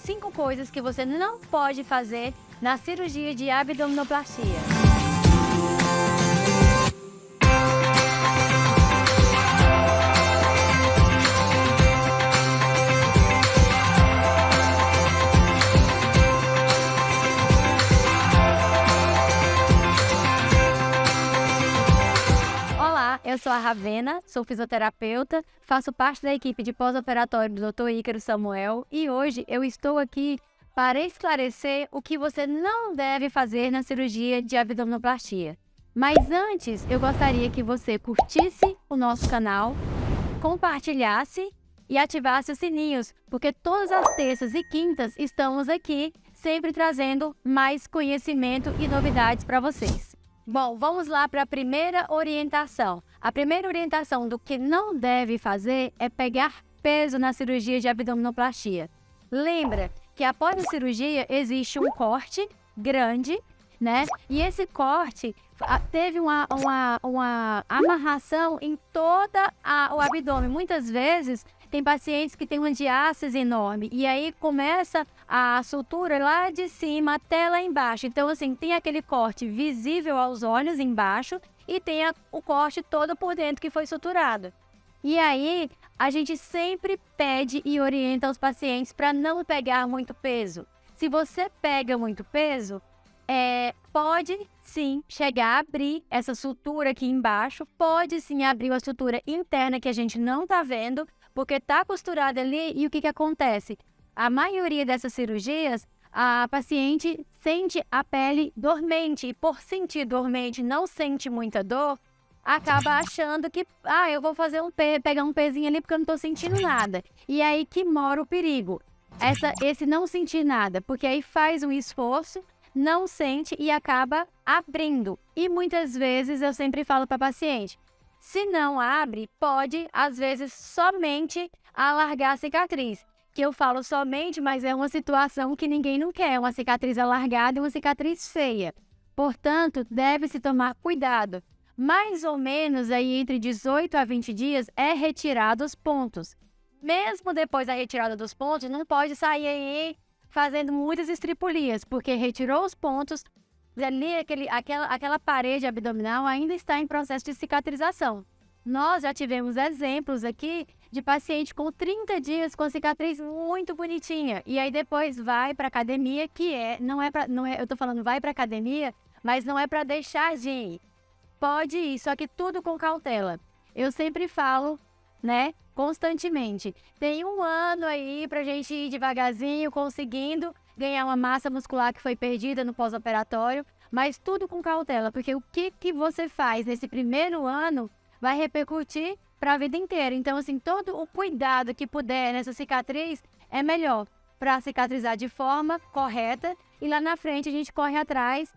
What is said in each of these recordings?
5 coisas que você não pode fazer na cirurgia de abdominoplastia. Olá, eu sou a Ravena, sou fisioterapeuta, faço parte da equipe de pós-operatório do Dr. Ícaro Samuel e hoje eu estou aqui para esclarecer o que você não deve fazer na cirurgia de abdominoplastia. Mas antes, eu gostaria que você curtisse o nosso canal, compartilhasse e ativasse os sininhos, porque todas as terças e quintas estamos aqui, sempre trazendo mais conhecimento e novidades para vocês. Bom, vamos lá para a primeira orientação. A primeira orientação do que não deve fazer é pegar peso na cirurgia de abdominoplastia. Lembra que após a cirurgia existe um corte grande, né? E esse corte teve uma amarração em toda o abdômen. Muitas vezes tem pacientes que têm uma diástase enorme e aí começa a sutura lá de cima até lá embaixo. Então, assim, tem aquele corte visível aos olhos embaixo e tem o corte todo por dentro que foi suturado. E aí, a gente sempre pede e orienta os pacientes para não pegar muito peso. Se você pega muito peso, pode sim chegar a abrir essa sutura aqui embaixo, pode sim abrir a sutura interna que a gente não está vendo, porque está costurada ali e o que acontece? A maioria dessas cirurgias, a paciente sente a pele dormente e por sentir dormente, não sente muita dor, acaba achando que, eu vou fazer pegar um pezinho ali porque eu não estou sentindo nada. E aí que mora o perigo, esse não sentir nada, porque aí faz um esforço, não sente e acaba abrindo. E muitas vezes eu sempre falo para a paciente, se não abre, pode, às vezes, somente alargar a cicatriz. Que eu falo somente, mas é uma situação que ninguém não quer, uma cicatriz alargada e uma cicatriz feia. Portanto, deve-se tomar cuidado. Mais ou menos aí entre 18 a 20 dias é retirado os pontos. Mesmo depois da retirada dos pontos, não pode sair aí fazendo muitas estripulias, porque retirou os pontos, ali aquela parede abdominal ainda está em processo de cicatrização. Nós já tivemos exemplos aqui de paciente com 30 dias com cicatriz muito bonitinha. E aí depois vai para academia, eu tô falando vai para academia, mas não é para deixar de ir. Pode ir, só que tudo com cautela. Eu sempre falo, né, constantemente. Tem um ano aí pra gente ir devagarzinho, conseguindo ganhar uma massa muscular que foi perdida no pós-operatório, mas tudo com cautela, porque o que você faz nesse primeiro ano vai repercutir para a vida inteira. Então, assim, todo o cuidado que puder nessa cicatriz é melhor para cicatrizar de forma correta e lá na frente a gente corre atrás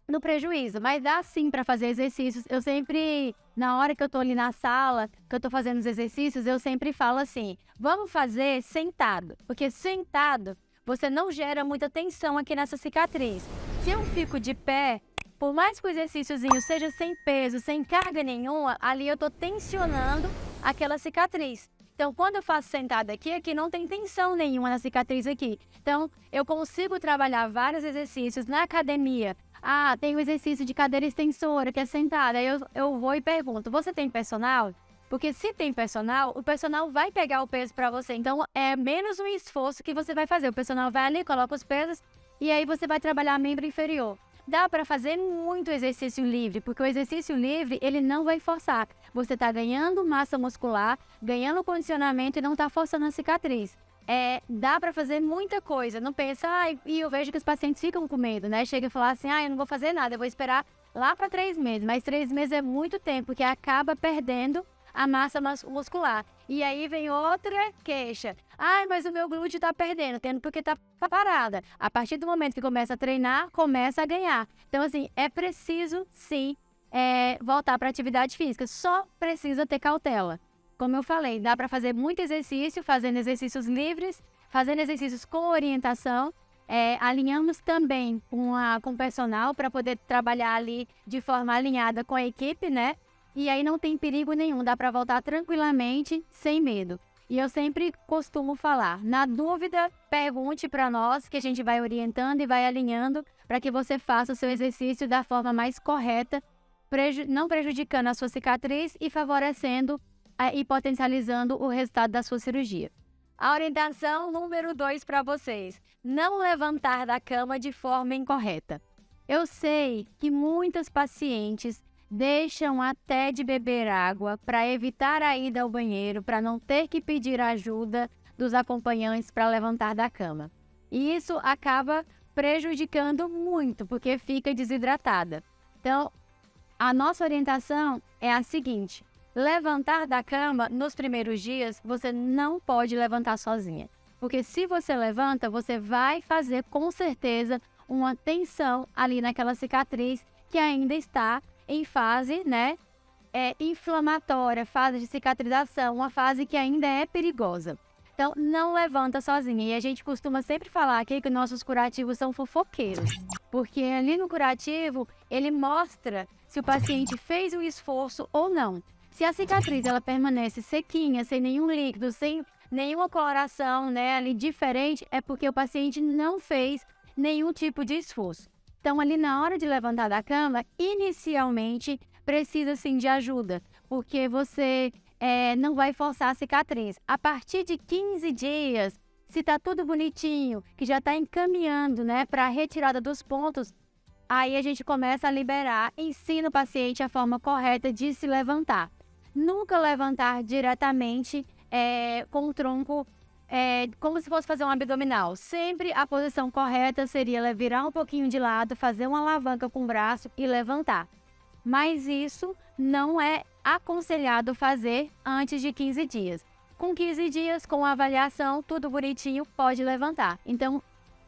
no prejuízo. Mas dá sim para fazer exercícios. Eu sempre, na hora que eu tô ali na sala, que eu tô fazendo os exercícios, eu sempre falo assim, vamos fazer sentado, porque sentado você não gera muita tensão aqui nessa cicatriz. Se eu fico de pé, por mais que o exercíciozinho seja sem peso, sem carga nenhuma, ali eu tô tensionando aquela cicatriz. Então, quando eu faço sentada aqui não tem tensão nenhuma na cicatriz aqui. Então, eu consigo trabalhar vários exercícios na academia. Tem o exercício de cadeira extensora, que é sentada. Aí eu vou e pergunto, você tem personal? Porque se tem personal, o personal vai pegar o peso para você. Então, é menos um esforço que você vai fazer. O personal vai ali, coloca os pesos e aí você vai trabalhar membro inferior. Dá para fazer muito exercício livre, porque o exercício livre, ele não vai forçar. Você está ganhando massa muscular, ganhando condicionamento e não está forçando a cicatriz. Dá para fazer muita coisa. Não pensa, e eu vejo que os pacientes ficam com medo, né? Chega e fala assim, eu não vou fazer nada, eu vou esperar lá para 3 meses. Mas 3 meses é muito tempo, porque acaba perdendo a massa muscular. E aí vem outra queixa. Mas o meu glúteo tá perdendo, porque tá parada. A partir do momento que começa a treinar, começa a ganhar. Então, assim, é preciso, sim, voltar para atividade física. Só precisa ter cautela. Como eu falei, dá para fazer muito exercício, fazendo exercícios livres, fazendo exercícios com orientação. Alinhamos também com o personal para poder trabalhar ali de forma alinhada com a equipe, né? E aí não tem perigo nenhum, dá para voltar tranquilamente, sem medo. E eu sempre costumo falar, na dúvida, pergunte para nós, que a gente vai orientando e vai alinhando para que você faça o seu exercício da forma mais correta, não prejudicando a sua cicatriz e favorecendo e potencializando o resultado da sua cirurgia. A orientação número 2 para vocês: não levantar da cama de forma incorreta. Eu sei que muitas pacientes deixam até de beber água para evitar a ida ao banheiro, para não ter que pedir ajuda dos acompanhantes para levantar da cama. E isso acaba prejudicando muito, porque fica desidratada. Então, a nossa orientação é a seguinte: levantar da cama nos primeiros dias, você não pode levantar sozinha. Porque se você levanta, você vai fazer com certeza uma tensão ali naquela cicatriz que ainda está em fase, inflamatória, fase de cicatrização, uma fase que ainda é perigosa. Então, não levanta sozinha. E a gente costuma sempre falar aqui que nossos curativos são fofoqueiros. Porque ali no curativo, ele mostra se o paciente fez o esforço ou não. Se a cicatriz ela permanece sequinha, sem nenhum líquido, sem nenhuma coloração, ali diferente, é porque o paciente não fez nenhum tipo de esforço. Então, ali na hora de levantar da cama, inicialmente precisa sim de ajuda, porque você não vai forçar a cicatriz. A partir de 15 dias, se está tudo bonitinho, que já está encaminhando para a retirada dos pontos, aí a gente começa a liberar, ensina o paciente a forma correta de se levantar. Nunca levantar diretamente com o tronco, como se fosse fazer um abdominal. Sempre a posição correta seria virar um pouquinho de lado, fazer uma alavanca com o braço e levantar. Mas isso não é aconselhado fazer antes de 15 dias. Com 15 dias, com a avaliação, tudo bonitinho, pode levantar. Então,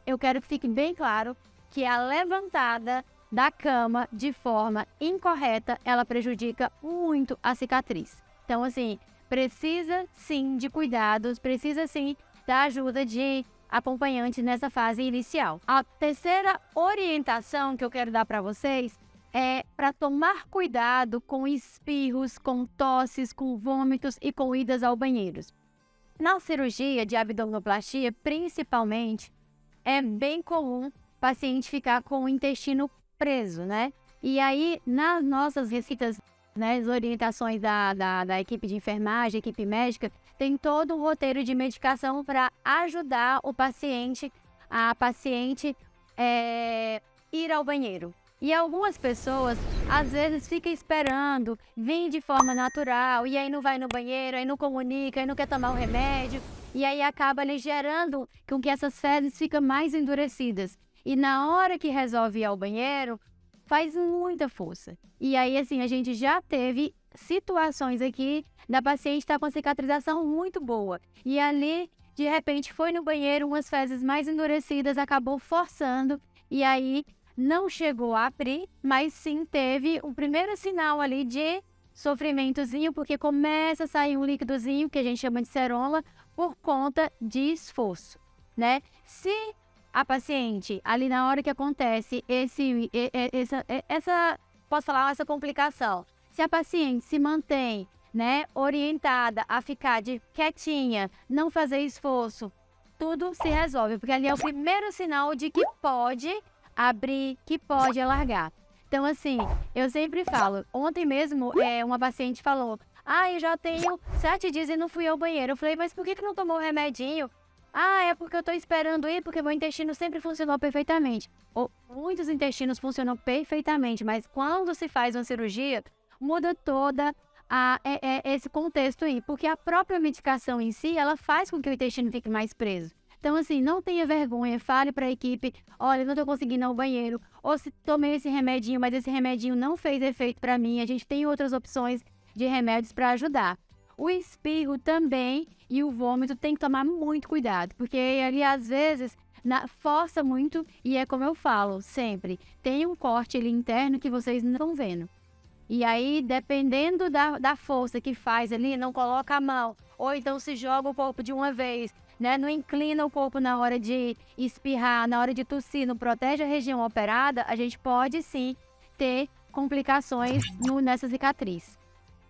eu quero que fique bem claro que a levantada da cama de forma incorreta, ela prejudica muito a cicatriz. Então, assim, precisa sim de cuidados, precisa sim da ajuda de acompanhantes nessa fase inicial. A terceira orientação que eu quero dar para vocês é para tomar cuidado com espirros, com tosses, com vômitos e com idas ao banheiro. Na cirurgia de abdominoplastia, principalmente, é bem comum o paciente ficar com o intestino preso, E aí, nas nossas receitas, as orientações da equipe de enfermagem, equipe médica, tem todo um roteiro de medicação para ajudar a paciente ir ao banheiro. E algumas pessoas, às vezes, ficam esperando vir de forma natural, e aí não vai no banheiro, aí não comunica, aí não quer tomar o remédio, e aí acaba gerando com que essas fezes ficam mais endurecidas. E na hora que resolve ir ao banheiro, faz muita força. E aí, assim, a gente já teve situações aqui da paciente estar com a cicatrização muito boa. E ali, de repente, foi no banheiro, umas fezes mais endurecidas, acabou forçando, e aí não chegou a abrir, mas sim teve o primeiro sinal ali de sofrimentozinho, porque começa a sair um líquidozinho, que a gente chama de cerola, por conta de esforço, Se a paciente, ali na hora que acontece essa complicação, se a paciente se mantém, orientada a ficar quietinha, não fazer esforço, tudo se resolve, porque ali é o primeiro sinal de que pode abrir, que pode alargar. Então, assim, eu sempre falo, ontem mesmo uma paciente falou, eu já tenho 7 dias e não fui ao banheiro. Eu falei, mas por que não tomou o remedinho? É porque eu tô esperando ir, porque meu intestino sempre funcionou perfeitamente. Muitos intestinos funcionam perfeitamente, mas quando se faz uma cirurgia, muda toda esse contexto aí, porque a própria medicação em si, ela faz com que o intestino fique mais preso. Então, assim, não tenha vergonha, fale para a equipe, olha, não tô conseguindo ir ao banheiro, ou se tomei esse remedinho, mas esse remedinho não fez efeito para mim, a gente tem outras opções de remédios para ajudar. O espirro também e o vômito tem que tomar muito cuidado, porque ali às vezes força muito e é como eu falo sempre, tem um corte ali interno que vocês não estão vendo. E aí, dependendo da força que faz ali, não coloca a mão, ou então se joga o corpo de uma vez, não inclina o corpo na hora de espirrar, na hora de tossir, não protege a região operada, a gente pode sim ter complicações nessa cicatriz.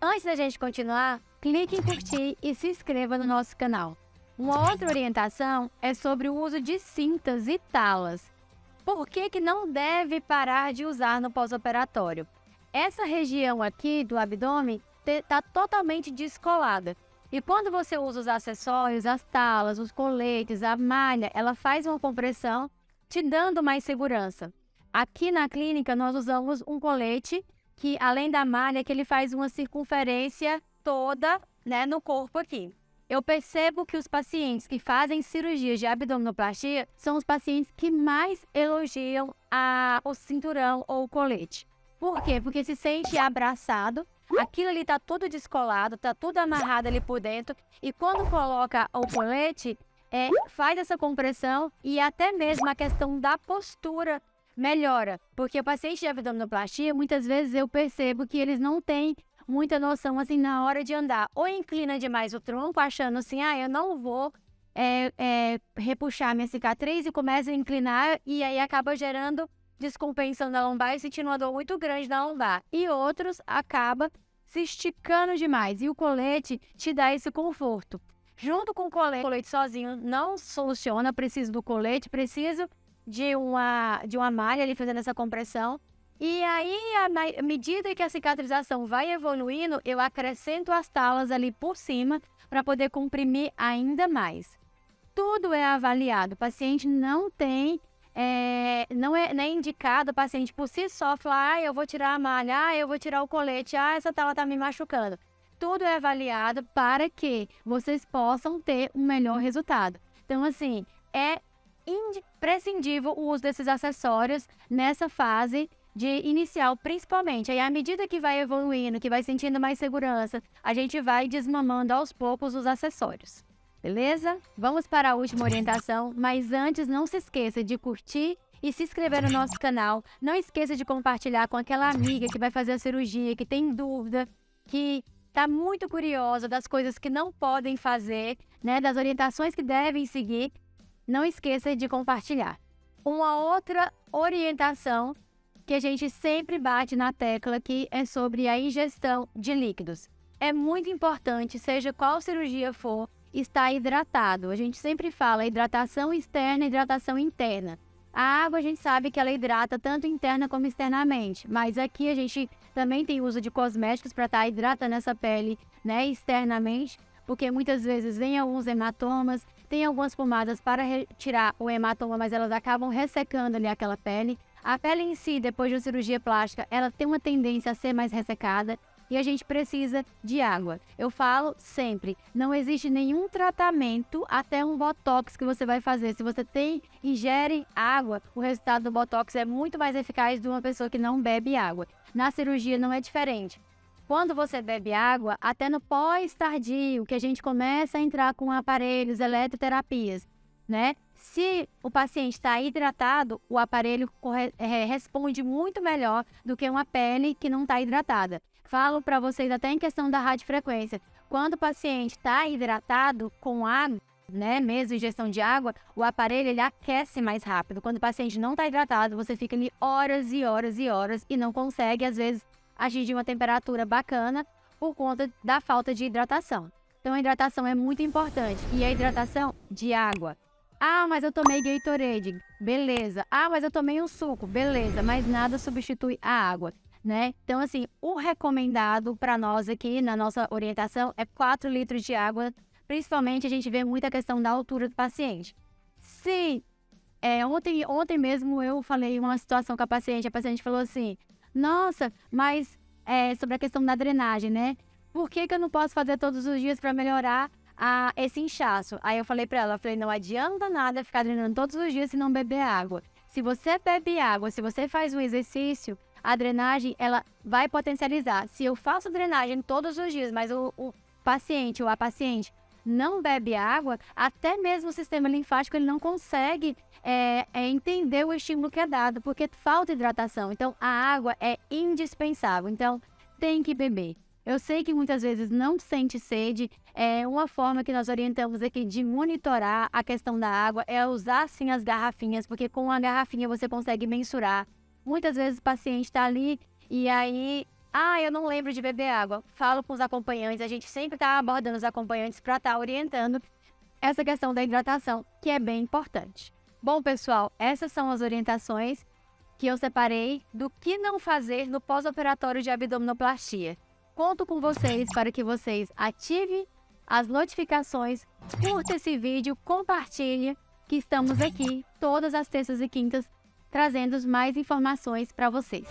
Antes da gente continuar, clique em curtir e se inscreva no nosso canal. Uma outra orientação é sobre o uso de cintas e talas. Por que não deve parar de usar no pós-operatório? Essa região aqui do abdômen está totalmente descolada. E quando você usa os acessórios, as talas, os coletes, a malha, ela faz uma compressão, te dando mais segurança. Aqui na clínica, nós usamos um colete que, além da malha, que ele faz uma circunferência toda, né, no corpo aqui. Eu percebo que os pacientes que fazem cirurgias de abdominoplastia são os pacientes que mais elogiam o cinturão ou o colete. Por quê? Porque se sente abraçado, aquilo ali tá tudo descolado, tá tudo amarrado ali por dentro, e quando coloca o colete, faz essa compressão e até mesmo a questão da postura melhora. Porque o paciente de abdominoplastia, muitas vezes eu percebo que eles não têm muita noção assim na hora de andar. Ou inclina demais o tronco, achando assim, eu não vou repuxar minha cicatriz, e começa a inclinar, e aí acaba gerando descompensão na lombar e sentindo uma dor muito grande na lombar. E outros acaba se esticando demais. E o colete te dá esse conforto. Junto com o colete sozinho não soluciona, preciso do colete, preciso de uma malha ali fazendo essa compressão. E aí, à medida que a cicatrização vai evoluindo, eu acrescento as talas ali por cima para poder comprimir ainda mais. Tudo é avaliado. O paciente não tem... não é indicado o paciente por si só falar, eu vou tirar a malha, eu vou tirar o colete, essa tala está me machucando. Tudo é avaliado para que vocês possam ter um melhor resultado. Então, assim, é imprescindível o uso desses acessórios nessa fase de inicial, principalmente. Aí, à medida que vai evoluindo, que vai sentindo mais segurança, a gente vai desmamando aos poucos os acessórios. Beleza? Vamos para a última orientação, mas antes não se esqueça de curtir e se inscrever no nosso canal. Não esqueça de compartilhar com aquela amiga que vai fazer a cirurgia, que tem dúvida, que está muito curiosa das coisas que não podem fazer, né, das orientações que devem seguir. Não esqueça de compartilhar. Uma outra orientação que a gente sempre bate na tecla aqui é sobre a ingestão de líquidos. É muito importante, seja qual cirurgia for, estar hidratado. A gente sempre fala hidratação externa e hidratação interna. A água a gente sabe que ela hidrata tanto interna como externamente, mas aqui a gente também tem uso de cosméticos para estar hidratando essa pele, né, externamente, porque muitas vezes vem alguns hematomas, tem algumas pomadas para retirar o hematoma, mas elas acabam ressecando ali aquela pele. A pele em si, depois de uma cirurgia plástica, ela tem uma tendência a ser mais ressecada. E a gente precisa de água. Eu falo sempre, não existe nenhum tratamento, até um botox que você vai fazer. Se você ingere água, o resultado do botox é muito mais eficaz de uma pessoa que não bebe água. Na cirurgia não é diferente. Quando você bebe água, até no pós-tardio, que a gente começa a entrar com aparelhos, eletroterapias, né? Se o paciente está hidratado, o aparelho responde muito melhor do que uma pele que não está hidratada. Falo para vocês até em questão da radiofrequência. Quando o paciente está hidratado com água, né, mesmo ingestão de água, o aparelho ele aquece mais rápido. Quando o paciente não está hidratado, você fica ali horas e horas e horas e não consegue, às vezes, atingir uma temperatura bacana por conta da falta de hidratação. Então, a hidratação é muito importante. E a hidratação de água. Mas eu tomei Gatorade. Beleza. Mas eu tomei um suco. Beleza. Mas nada substitui a água, né? Então, assim, o recomendado para nós aqui, na nossa orientação, é 4 litros de água. Principalmente, a gente vê muita questão da altura do paciente. Se, ontem mesmo eu falei uma situação com a paciente falou assim, nossa, mas sobre a questão da drenagem, né? Por que eu não posso fazer todos os dias para melhorar esse inchaço? Aí eu falei para ela, não adianta nada ficar drenando todos os dias se não beber água. Se você bebe água, se você faz um exercício, a drenagem, ela vai potencializar. Se eu faço drenagem todos os dias, mas o paciente ou a paciente não bebe água, até mesmo o sistema linfático ele não consegue entender o estímulo que é dado, porque falta hidratação. Então, a água é indispensável. Então, tem que beber. Eu sei que muitas vezes não sente sede. Uma forma que nós orientamos aqui de monitorar a questão da água é usar sim as garrafinhas, porque com a garrafinha você consegue mensurar. Muitas vezes o paciente está ali e aí, Ah, eu não lembro de beber água. Falo com os acompanhantes, a gente sempre está abordando os acompanhantes para estar orientando essa questão da hidratação, que é bem importante. Bom, pessoal, essas são as orientações que eu separei do que não fazer no pós-operatório de abdominoplastia. Conto com vocês para que vocês ativem as notificações, curta esse vídeo, compartilhe, que estamos aqui todas as terças e quintas trazendo mais informações para vocês.